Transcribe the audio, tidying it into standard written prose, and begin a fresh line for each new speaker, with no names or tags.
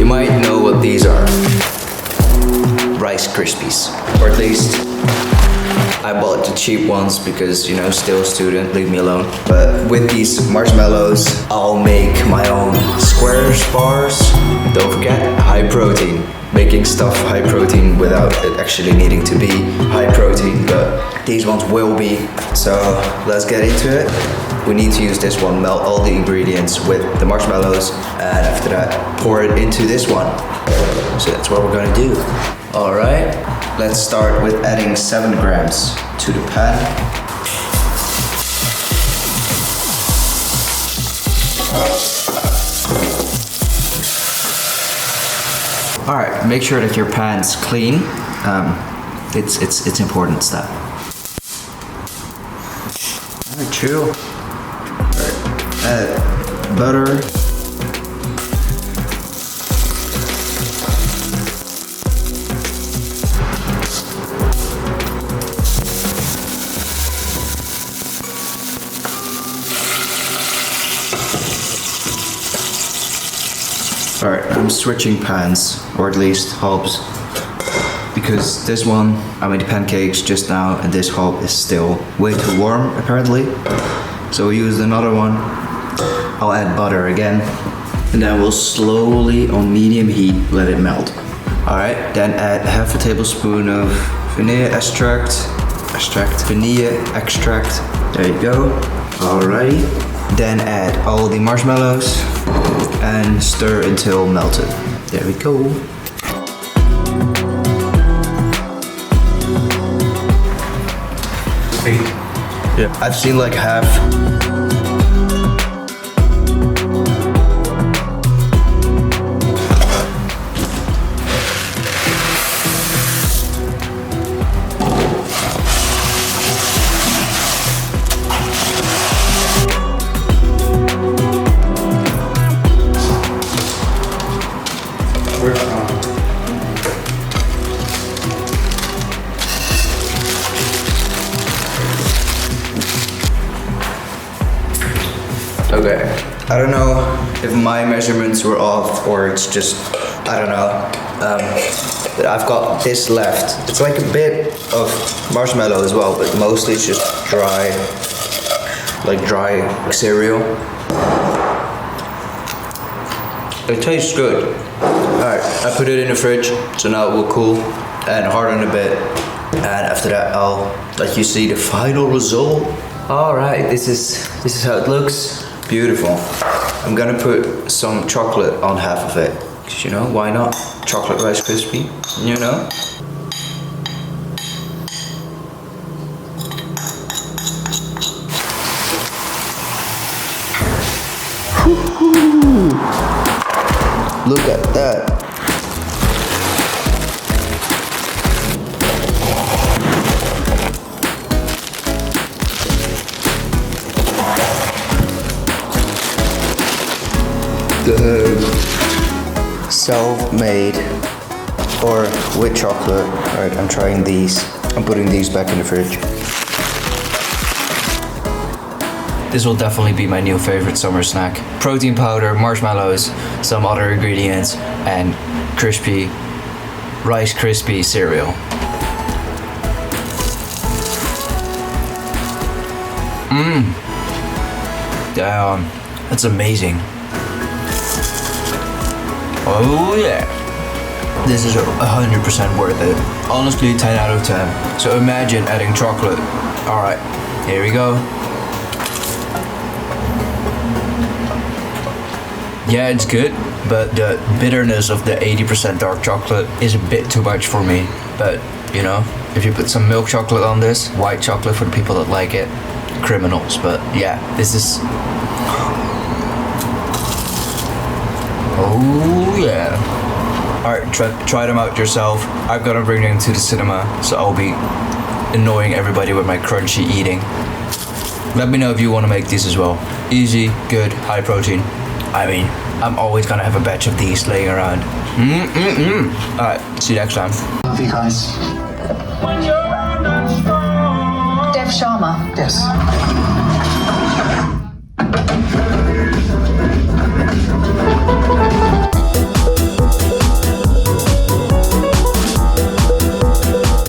You might know what these are. Rice Krispies. Or at least I bought the cheap ones because, you know, still a student, leave me alone. But with these marshmallows, I'll make my own squares bars. Don't forget, high protein. Making stuff high protein without it actually needing to be high protein, but these ones will be. So let's get into it. We need to use this one, melt all the ingredients with the marshmallows, and after that, pour it into this one. So that's what we're gonna do. All right, let's start with adding 7 grams to the pan. All right, make sure that your pan's clean. It's important step. All right, chill. All right, add butter. Alright, I'm switching pans, or at least hobs, because this one, I made the pancakes just now, and this hob is still way too warm, apparently. So we used another one. I'll add butter again, and then we'll slowly, on medium heat, let it melt. Alright, then add half a tablespoon of vanilla extract. Vanilla extract. There you go. Alrighty. Then add all the marshmallows and stir until melted. There we go. Yeah, I've seen like half. Okay, I don't know if my measurements were off or it's just, I don't know. But I've got this left. It's like a bit of marshmallow as well, but mostly it's just dry, like dry cereal. It tastes good. Alright, I put it in the fridge, so now it will cool and harden a bit. And after that, I'll let you see the final result. Alright, this is how it looks. Beautiful. I'm gonna put some chocolate on half of it. Cause you know, why not? Chocolate Rice Krispie, you know? Look at that. The self-made or with chocolate. Alright, I'm trying these. I'm putting these back in the fridge. This will definitely be my new favorite summer snack. Protein powder, marshmallows, some other ingredients, and crispy Rice Krispie cereal. Damn, that's amazing. Oh yeah. This is 100% worth it. Honestly, 10 out of 10. So imagine adding chocolate. Alright, here we go. Yeah, it's good, but the bitterness of the 80% dark chocolate is a bit too much for me. But, you know, if you put some milk chocolate on this, white chocolate for the people that like it, criminals. But yeah, this is... Oh yeah. Alright, try them out yourself. I'm gonna bring them to the cinema, so I'll be annoying everybody with my crunchy eating. Let me know if you want to make these as well. Easy, good, high protein. I mean, I'm always gonna have a batch of these laying around. Alright, see you next time.
Love you guys.
Dev Sharma.
Yes.